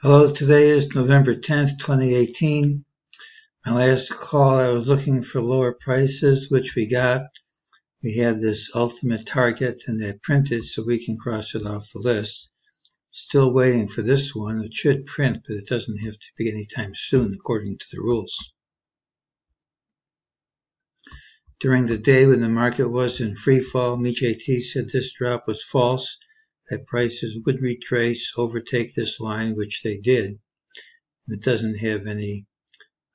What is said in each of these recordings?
Hello, today is November 10th, 2018. My last call, I was looking for lower prices, which we got. We had this ultimate target and that printed, so we can cross it off the list. Still waiting for this one. It should print, but it doesn't have to be anytime soon, according to the rules. During the day when the market was in free fall, MEJT said this drop was false, that prices would retrace, overtake this line, which they did. It doesn't have any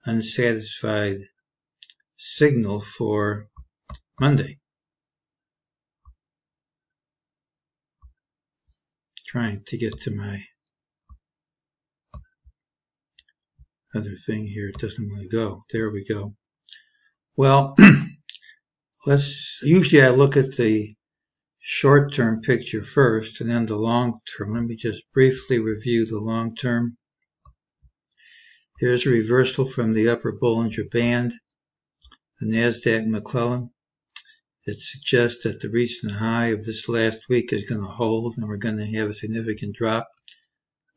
unsatisfied signal for Monday. Trying to get to my other thing here. It doesn't want to go. There we go. Well, usually I look at the short-term picture first and then the long-term. Let me just briefly review the long-term. Here's a reversal from the upper Bollinger Band, the NASDAQ McClellan. It suggests that the recent high of this last week is going to hold and we're going to have a significant drop.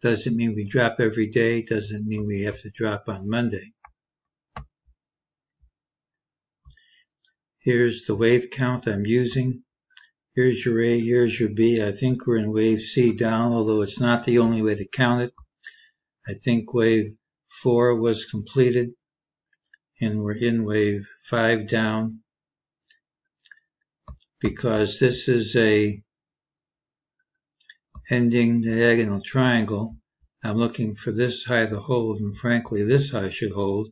Doesn't mean we drop every day. Doesn't mean we have to drop on Monday. Here's the wave count I'm using. Here's your A, here's your B. I think we're in wave C down, although it's not the only way to count it. I think wave 4 was completed and we're in wave 5 down, because this is a ending diagonal triangle. I'm looking for this high to hold, and frankly this high should hold,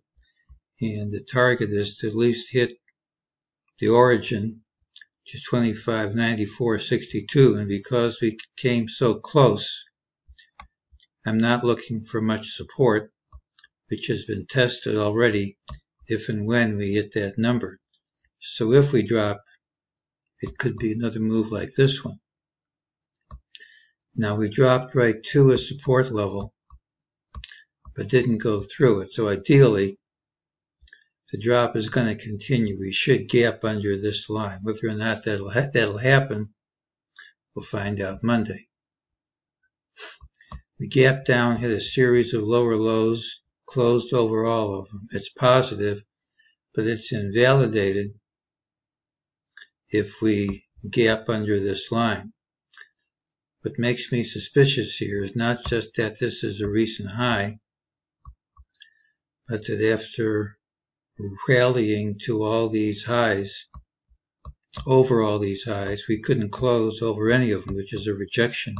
and the target is to at least hit the origin, which is 25.94.62, and because we came so close, I'm not looking for much support, which has been tested already if and when we hit that number. So if we drop, it could be another move like this one. Now we dropped right to a support level, but didn't go through it. So ideally, the drop is going to continue. We should gap under this line. Whether or not that'll happen, we'll find out Monday. We gapped down, hit a series of lower lows, closed over all of them. It's positive, but it's invalidated if we gap under this line. What makes me suspicious here is not just that this is a recent high, but that after rallying to all these highs, over all these highs, we couldn't close over any of them, which is a rejection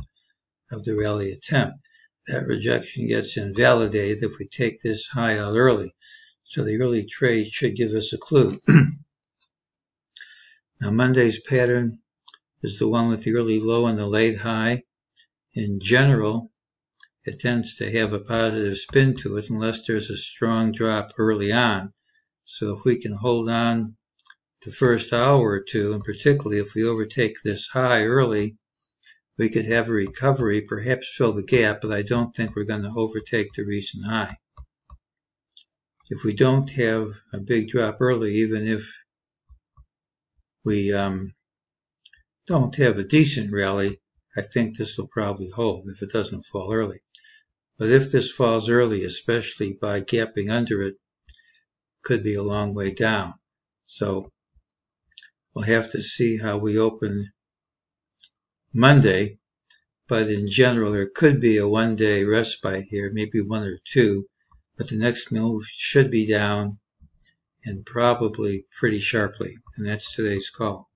of the rally attempt. That rejection gets invalidated if we take this high out early. So the early trade should give us a clue. Now Monday's pattern is the one with the early low and the late high. In general, it tends to have a positive spin to it unless there's a strong drop early on. So if we can hold on the first hour or two, and particularly if we overtake this high early, we could have a recovery, perhaps fill the gap, but I don't think we're going to overtake the recent high. If we don't have a big drop early, even if we don't have a decent rally, I think this will probably hold if it doesn't fall early. But if this falls early, especially by gapping under it, could be a long way down. So we'll have to see how we open Monday. But in general, there could be a one-day respite here, maybe one or two. But the next move should be down, and probably pretty sharply. And that's today's call.